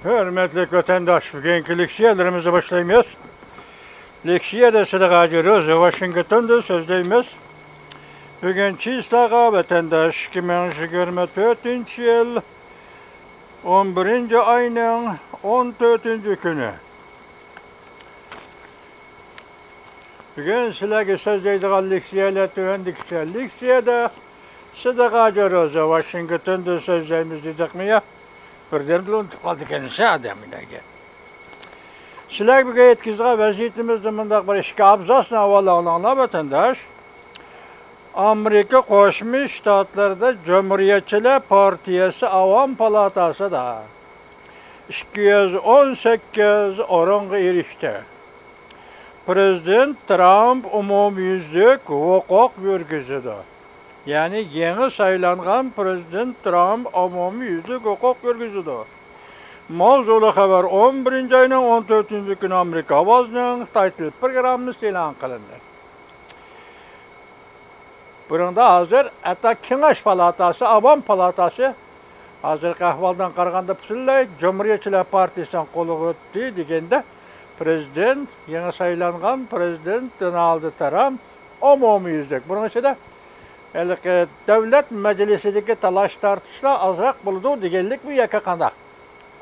Hürmetli vatandaş, bugünkü leksiyalarımızı başlayımız. Leksiyada Sıdıkacı Roza Washington'da sözleyimiz. Bugün Çislağa vatandaş 2024 yıl 11. ayının 14. günü. Bugün sizlerge sözleydiğin leksiyalar tühendikçe leksiyada Sıdıkacı Roza Washington'da sözleyimiz dedik mi ya? Birden de unutup kaldı kendisi adamınaga. Sizler bir yetkizga vaziyetimizde mındaq bir işki abzasına havalananlar vatandaş. Amerika Qo'shma Shtatlarida Cumhuriyetçiler Partiyasi Avam Palatasi da 218 o'ringa erishdi. Prezident Trump umumyuzlik huquq yurgizdi. Yani yeni saylangan Prezident Trump umumyuzlik huquq yurgizdi. Mavzuli xabar 11. ayının 14. günü Amerika ovozining Xitoy til programmasi e'lon qilindi. Bunda hozir hatta Kengash palatasi, Avam palatasi hozirgi ahvoldan qaraganda butunlay Cumhuriyetçiler Partiyasidan qo'lga o'tdi deganda prezident, yangi saylangan prezident Donald Trump umumyuzlik. Buning ichida davlat majlisidagi talash tortishlar ozroq bo'ldi deganlik bu yakka qanday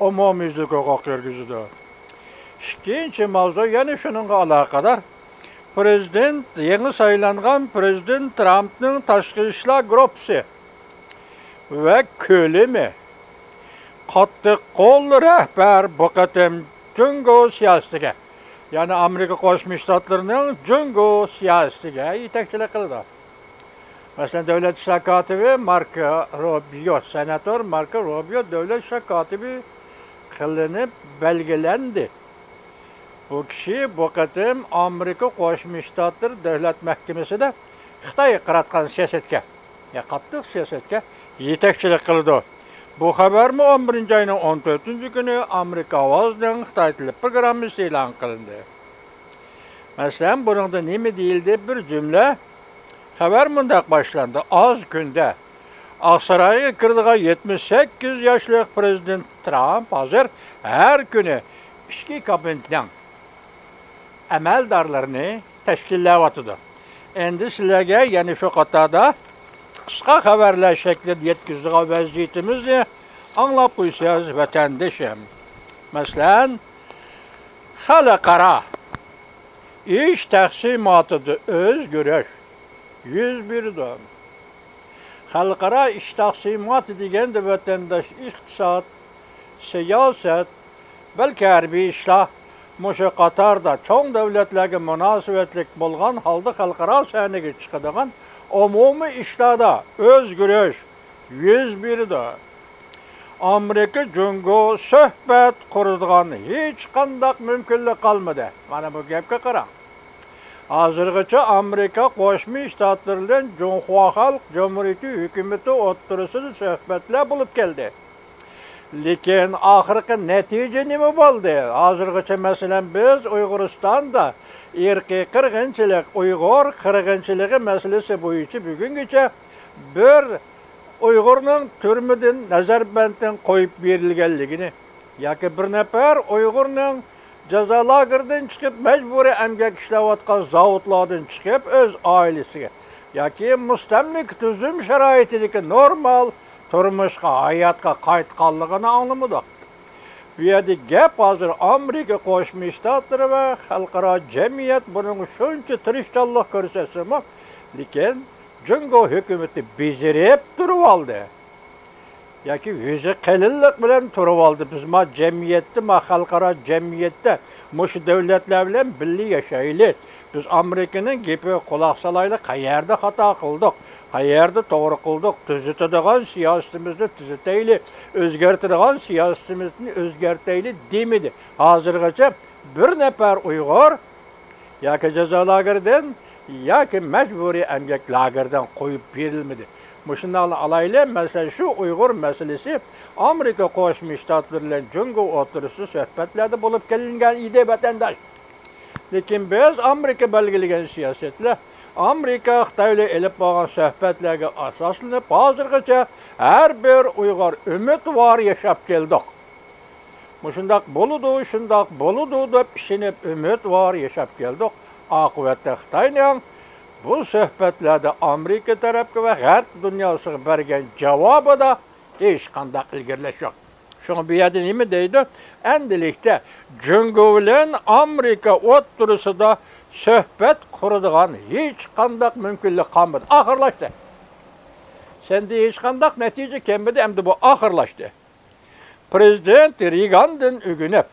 umumyuzlik huquq yurgizdi. Ikkinchi mavzu yana shuningga aloqador. Prezident, yangi saylangan prezident Trumpning tashqi ishlar gruppasi va ko'lami qattiq qo'l rahbar bu qatam Jungo siyosatiga, ya'ni Amerika Qo'shma Shtatlarining Jungo siyosatiga yetakchilik qildi. Masalan, davlat ishlar kotibi Marco Rubio, senator Marco Rubio davlat ishlar kotibi qilinib belgilandi. Bu kishi bu qatim Amerika Qo'shma Shtatlar davlat mahkamasida Xitoy qaratgan siyosatga, qattiq siyosatga yetakchilik qildi. Bu xabarmi 11. ayning 14. kuni Amerika ovozining Xitoy tili programmasi e'lon qilindi. Masalan, buningda nima deyildi? Bir jumla xabar mundaq boshlandi. Az kunda Oqsaroyga kirdigan 78 yoshli prezident Trump hozir har kuni ichki kabinetning amaldorlarini tashkillayotdi. Endi sizlarga yana shu qatorda qisqa xabarlar shaklida yetkazadigan vaziyatimizni anglab qo'ysangiz vatandoshim. Masalan, xalqaro ish taqsimotida o'zgarish 101 Xalqaro ish taqsimoti deganda vatandosh iqtisod, siyosat, balki harbiy ishlar mushu qatorda cho'ng davlatlarga munosabatlik bo'lgan holda xalqaro sahnaga chiqadigan umumiy ishlarda o'zgarish 101 Amerika Jungo suhbat quradigan hech qanday mumkinlik qolmadi. Mana bu gapga qarang. Hozirgacha Amerika Qo'shma Shtatlari bilan Junxo Xalq Jumhuriyati hukumati o'rtasida suhbatlar bo'lib keldi. Lekin oxirgi natija nima bo'ldi? Hozirgacha masalan biz Uyg'uristonda irqiy qirg'inchilik, Uyg'ur qirg'inchiligi masalasi bo'yicha bugungacha bir Uyg'urning turmadan nazarbanddan qo'yib berilganligini yoki bir nafar Uyg'urning jazo lageridan chiqib majburiy emgak ishlayotgan zavodlardan chiqib o'z oilasiga yoki mustamlik tuzum sharoitidagi normal turmushga, hayotga qaytganligini anglamadik. Bu yerda gap hozir Amerika Qo'shma Shtatlari va xalqaro jamiyat buning shuncha tirishchanlik ko'rsatsa-mu, lekin Jungo hukumati bezirib turib oldi. Yoki o'zi qalinlik bilan turib oldi. Biz jamiyatda, xalqaro jamiyatda mushu davlatlar bilan birga yashaylik. Biz Amerikaning gapi quloq solaylik, qayerda xato qildik, qayerda to'g'ri qildik, tuzatadigan siyosatimizni tuzataylik, o'zgartiradigan siyosatimizni o'zgartaylik demadi. Hozirgacha bir nafar Uyg'ur yoki jazo lageridan yoki majburiy emgak lageridan qo'yib berilmadi. Mushundan alayli, masalan shu Uyg'ur masalasi Amerika Qo'shma Shtatlari bilan Jungo o'rtasida suhbatlarda bo'lib kelingan edi vatandosh. Lekin biz Amerika belgilagan siyosatlar Amerika Xitoyga elib bo'lgan suhbatlarga asoslanib hozirgacha har bir Uyg'ur umidvor yashab keldik. Muşundaq boludu dep işinip ümit var yaşap geldik. Akıbette Xitayla bu söhbetlerde Amerika tarafı ve G'arb dünyası bergen cevabı da hiç qandaq ilgirleş yok. Şunu bir yerden nima deydi? Endilikte Cungo bilen Amerika o'ttirusida söhbet kuradigan hiç qandaq mümkünlük qalmadi. Ahırlaştı. Sende hiç qandaq natija kelmedi, endi bu ahırlaştı. Prezident Reagan'dan ügünep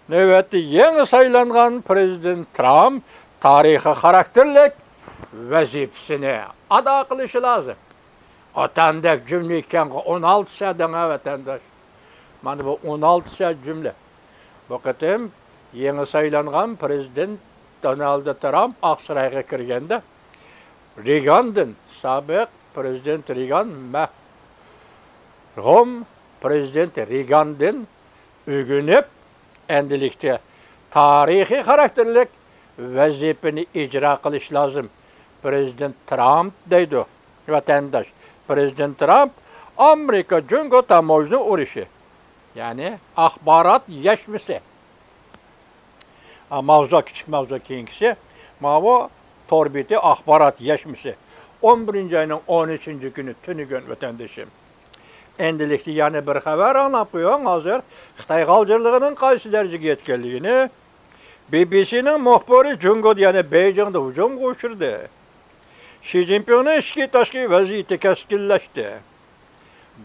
növbetde yeni saylangan Prezident Trump tarihi karakterlik vazifesini ada qilishi lazım. Otandek cümle iken 16 saydan vatandaş. Mana bu 16 say cümle. Bu qatim yeni saylangan Prezident Donald Trump Aqsarayga kirganda Reagan'dan sabiq Prezident Reagan merhum Prezident Reagan'dan ügünüp endilikte tarihi karakterlik vazifeni icra qilish lazım. Prezident Trump deydi vatandaş. Prezident Trump Amerika Cungo tamojni uruşu. Yani axbarat yeşmisi. Mavzu küçük mavzu keyingisi. Mavo torbiti axbarat yeşmisi. 11. ayının 13. günü tünügün vatandaşım. Endilikli yani bir haber anlatıyor hazır. Xitay qalcılığının qaysı dereceye yetkenliğini BBC'nin muhbiri Cungo yani Beijing'de hücum koşurdu. Xi Jinping'in işki taşki vaziyeti keskinleşti.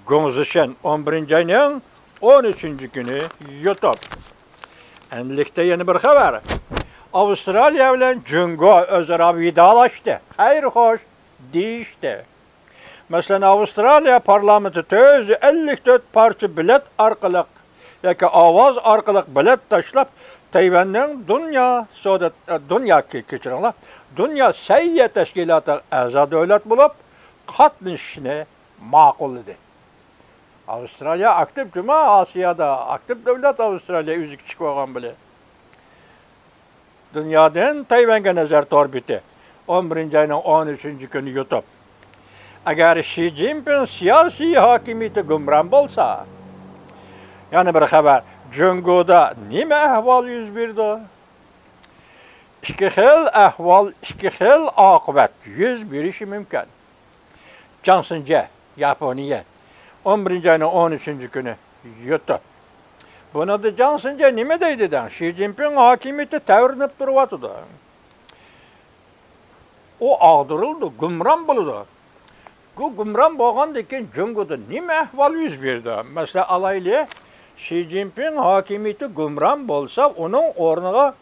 Gong Zishan 11. ayının 13. günü YouTube. Endilikte yeni bir haber. Avustralya ile Cungo özara vidalaştı. Hayır hoş deyişti. Mesela Avustralya parlamenti 54 parça bilet arkalık yoki ovoz arkalık bilet taşlap Tayvan'ın dünya sayya teşkilatı a'zo devlet bulup qatnashishni ma'qul edi. Avustralya aktif cuma Asiyada aktif devlet Avustralya üzük chiqib olgan bile. Dunyodan Tayvanga nazar torbiti 11. ayının 13. günü YouTube. Agar Xi Jinping siyasi hakimiyeti gumron bo'lsa, yani bir haber, Cungo'da nima ahvol yuz berdi? İki xil ahvol, iki xil oqibat yuz berishi mumkin. Johnson Yaponiya 11. ayının 13. günü YouTube. Buna da Johnson nima deydi? Xi Jinping hakimiyeti tavrinib turyapti. O ağdırıldı, gumron bo'ldi. Bu gumron bo'lgandan keyin Cungo'da nima ahvol yuz berdi? Mesela alayli Xi Jinping hakimiyeti gumron bo'lsa, uning o'rniga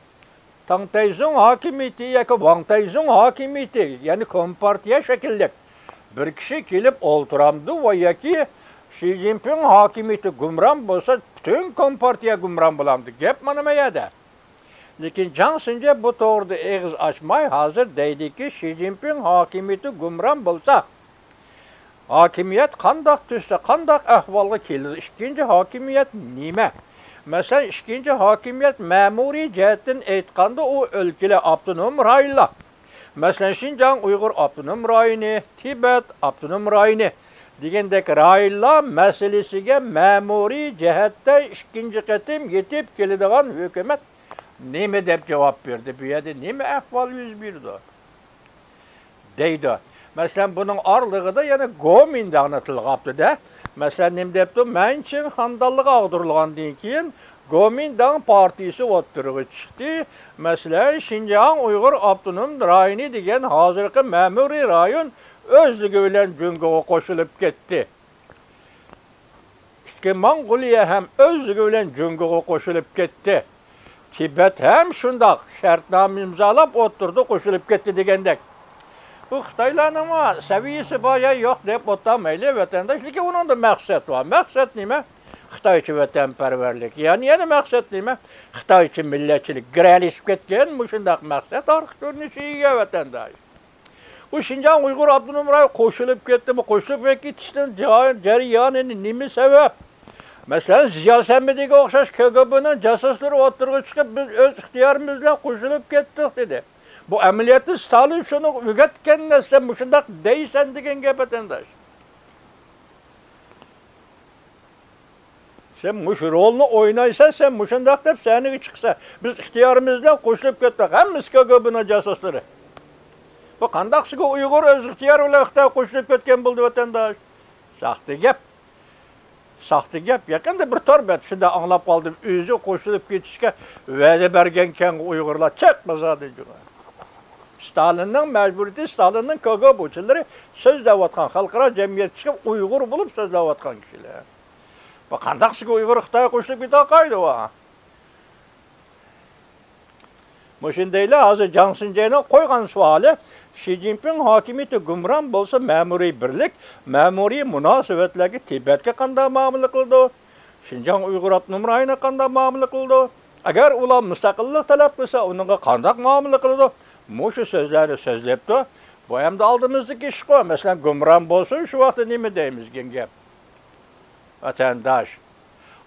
Tang Taizong hakimiyeti yoki Wang Taizong hakimiyeti, yani kompartiya shaklida bir kishi kelib o'ltiramdi va yoki Xi Jinping hakimiyeti gumron bo'lsa, butun kompartiya gumron bo'lamdi. Gap mana bu yerda. Lekin Johnson bu to'g'rida og'iz ochmay hozir deydiki, Xi Jinping hakimiyeti gumron bo'lsa, hakimiyet qandaq tushsa, qandaq ahvolga keladi. İkinci hakimiyet nima? Mesela ikinci hakimiyet ma'muriy jihatdan aytganda u o'lkalar avtonom rayonlar. Mesela Xinjiang Uyg'ur avtonom rayoni, Tibet avtonom rayoni degandek rayonlar masalasiga ma'muriy jihatda ikinci qatim yetib keladigan hukumat nima deb javob berdi? Bu yerda nima ahvol yuz berdi? Deydi. Mesela bunun aralığında yani Gomin'de anlatılğaptı da. Mesela nem depti, men için handallık ağdırılğandan keyin Gomin'dan partisi o'ttirigi chiqdi. Mesela Xinjiang Uyg'ur avtonom rayoni degan hozirgi ma'muriy rayon o'zligi bilan Cungo'ga qo'shilib ketdi. Mongoliya ham o'zligi bilan Cungo'ga qo'shilib ketdi. Tibet ham shundoq shartnoma imzolab o'ttirdi, qo'shilib ketdi degandek. Bu Xitaylarning saviyasi boya yo'q deb o'tamayli vatandaş. Lekin uning da maqsad var. Maqsad nima? Xitoycha vatanparvarlik. Yani maqsad nima? Xitoycha millatchilik giralishib ketgan, shundoq maqsad orqa ko'rinishiga vatandaş. Bu Xinjiang Uyg'ur avtonom rayon qo'shilib ketdimi? Qo'shilib ketishdan jarayoni nima sabab? Masalan, Ziyosamidagi o'xshash KGB'ning jasuslari o'tirg'i chiqib, biz o'z ixtiyorimiz bilan qo'shilib ketdik dedi. Bu ameliyatı Stalin şunu üretken sen bu şundak deysen degen gap vatandaş. Sen muş rolunu oynaysan, sen muşundaq dep seni çıksa, biz ixtiyarimizden qo'shilib ketdik. Hammamiz KGB'nin jasusları. Bu qandaqsiga Uyg'ur o'z ixtiyori bilan Xitoy qo'shilib ketgan bo'ldi vatandosh. Saxta gap. Saxta gap. Yaqinda bir torbat shunda anglab qoldim. O'zi qo'shilib ketishga va'da bergan Uyg'urlar chiqmazadi. Stalinning majburiyati, Stalinning KGB'chilari so'zlayotgan xalqaro jamiyat chiqib Uyg'ur bo'lib so'zlayotgan kishilar. Bu qandaqsiga Uyg'ur Xitoy qo'shilib keta qo'ydi va. Mushundaylar hozir Jiang Xinjiang qo'ygan savoli, Xi Jinping hokimiyati gumron bo'lsa, ma'muriy birlik, ma'muriy munosabatlarga Tibetga qanday muomala qildi? Xinjiang Uyg'ur avtonom rayoniga qanday muomala qildi? Agar ular mustaqillik talab qilsa, unga qanday muomala qildi? Mushu so'zlarni so'zlabdi. Bu hamda oldimizdagi ish qo'y. Masalan, gumron bo'lsa, shu vaqtda nima deymiz gap? Vatandosh.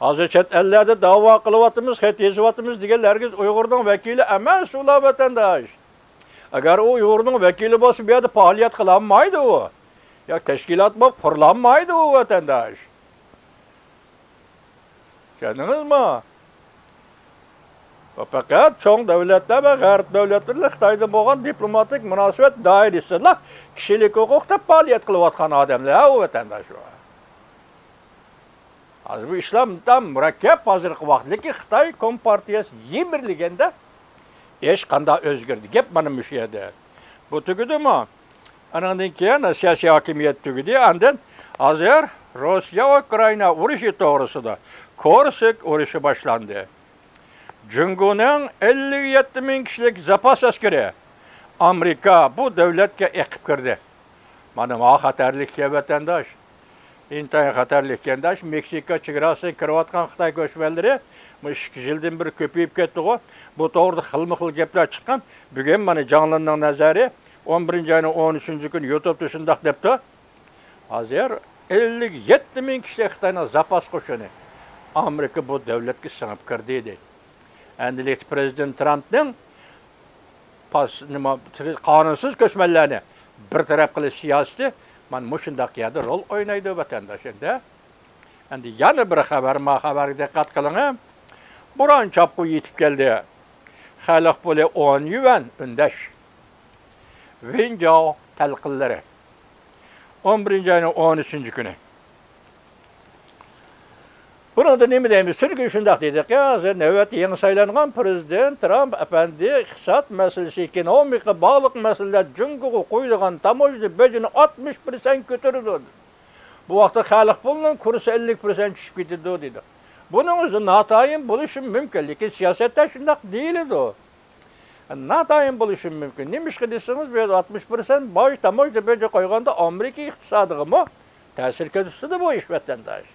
Hozir chet ellarda da'vo qilyapmiz, xat yozyapmiz deganlarga Uyg'urning vakili emas, ular vatandosh. Agar u Uyg'urning vakili bo'lsa, bu yerda faoliyat qilinmaydi u. Yo'q, tashkilot bo'lib qurilmaydi u vatandosh. Tushundingizmi? Faqat cho'ng davlatlar va g'arb davlatlari Xitoyda bo'lgan diplomatik munosabat doirasida kishilik huquqda faoliyat qilayotgan odamlar u vatandosh. Hozir bu islomdan murakkab hozirgi vaqtdagi Xitoy kompartiyasi yemirliganda ish qanday o'zgardi? Gap mana shu yerda. Bu tugudimi? Andan keyin siyosiy hokimiyat tugudi. Andan hozir Rossiya va Ukraina urushi to'g'risida Korsk urushi boshlandi. Jungoning 57 ming kishilik zapas askari Amerika bu davlatga eqib kirdi. Mana bu xatarlik vatandosh. İntayin xatarlik kendaş, Meksika chegarasiga kirayotgan Xitoy ko'chmanlari 2 yildan bir ko'payib ketdi. Bu to'g'rida xilma-xil gaplar chiqqan. Bugun mana Jonlanning nazari 11-oyning 13 kuni YouTube'da shundoq debdi. Hozir 57 ming kishi Xitoyning zapas qo'shini Amerika bu davlatga singib kirdi dedi. Endilikda prezident Trumpning qonunsiz ko'chmanlarni bir taraf qilish siyosati man mushundaq yerda rol o'ynaydi vatandoshlarda. Endi yana bir xabarga diqqat qiling. Buron chopqu yetib keldi. Xalq puli 10 yuan undash. Vinjao talqinlari. 11-oyning 13-kuni. Burada nima deymiz? Türkiye shundaq dedik. Hozir navbat yangi saylangan prezident Trump apandi iqtisod masalasi, ekonomika, bog'liq masalalar jungoga qo'yilgan tamojni bejini 60% ko'tardi. Bu vaqtda xalq pulining kursi 50% tushib ketdi dedi. Buning o'zi notayin bo'lishi mumkin, lekin siyosatda shundaq deyiladi. Notayin bo'lishi mumkin. Nimishqa desangiz, bu 60% boy tamojni beji qo'yganda Amerika iqtisodiga ta'sir ko'rsatadi bu ish vatandosh.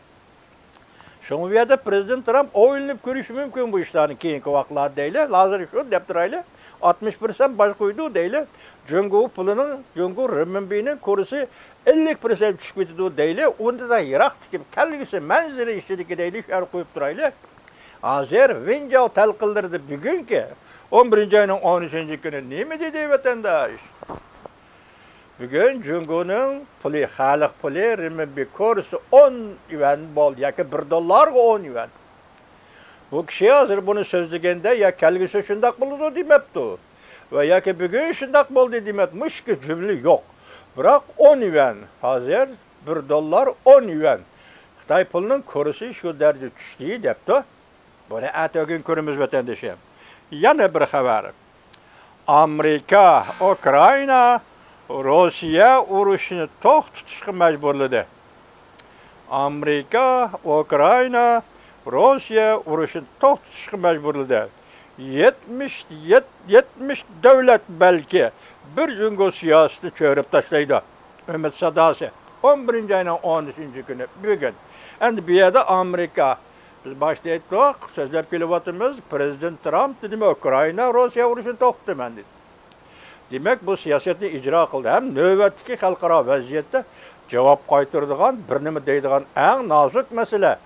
Şunu bir yerde Prezident Trump o'ylanib ko'rishi mumkin bu ishlarni keyingi vaqtlarda deyli. Hozir shu deb turayli. 60% baş qo'ydi deyli. Jungo pulining, Jungo renminbining kursi 50% tushib ketdi deyli. Undan yiroq tikib kelgisi manzili ishidagi deyli shar qo'yib turayli. Hozir Vinjao talqinlarida bugungi 11-oyning 13-kuni nima dedi vatandosh? Bugün Jungo'nun puli, xalq puli, renminbi kursi 10 yuan bo'ldi, yoki $1 10 yuan. Bu kishi hozir buni so'zlaganda ya kelgisi shundaq bo'ldi demabdi va yoki bugun shundaq bo'ldi demabdi. Mushki jumla yo'q. Biroq 10 yuan, hozir $1 10 yuan. Xitoy pulining kursi shu darajada tushdi debdi. Buni atogin ko'ramiz vatandoshim. Yana bir xabar. Amerika, Ukraina Rossiya urushini to'xtatishga majburladi. Amerika, Ukraina, Rossiya urushini to'xtatishga majburladi. 70 davlat balki bir jungo siyosatini cho'rib tashlaydi. Umid sadosi 11-oyning 13-kuni bugun. Endi bu yerda Amerika biz boshda aytdik, so'zlab kelyapmiz, Prezident Trump dedi, Ukraina, Rossiya urushini to'xtataman dedi. Demek bu siyosatni icra qildi. Hem növbetdagi xalqaro vaziyatda javob qaytaradigan, bir nima deydigan eng nozik masala.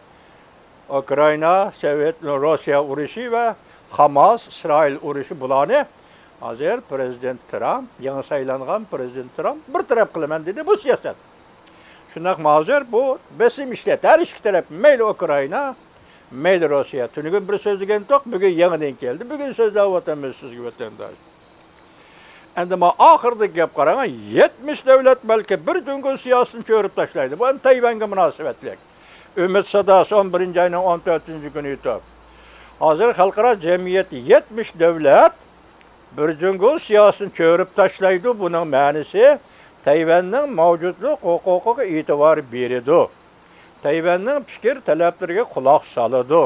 Ukraina, Sovet, Rossiya urushi va Hamas, Isroil urushi bularni hozir Prezident Trump, yangi saylangan Prezident Trump bir taraf qilaman dedi bu siyosat. Shundoq hozir bu besim ishlat, har ikki taraf mayli Ukraina, Meyli Rusya. Tünügün bir söz degen tok, bugün yeniden geldi. Bugün sözler vatandaş sizge vatandaş. Endi ma ahırda gap qarana 70 devlet belki bir dünkü siyasını çörüp taşlaydı. Bu Tayvan'a münasebetlik. Ümit Sadası 11. ayının 14. günü yutub. Hazır halkara cemiyeti 70 devlet bir dünkü siyasını çörüp taşlaydı. Bunun manisi Tayvan'ın mavcudluq hukukuga itibar beridi. Tayvan'ın fikir talaplariga quloq soladi.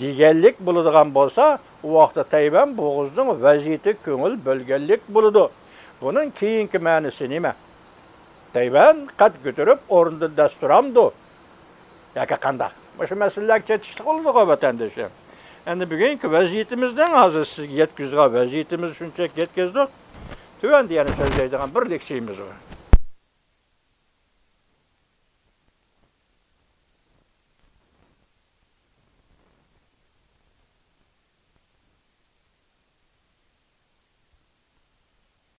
Deganlik bo'ladigan bo'lsa, u vaqtda Tayvan bo'g'izning vaziyati ko'ngil bo'lganlik bo'ladi. Buning keyingi ma'nosi nima? Tayvan qad ko'tarib o'rnida dasturamdi. Yoki qanday? Shu masalalar chetishlik bo'ladi vatandoshlar. Endi bugungi vaziyatimizdan hozir sizga yetkazgan vaziyatimiz shunchaki yetkazdik. Tuvanda yana so'zlaydigan bir lekchiyimiz bor.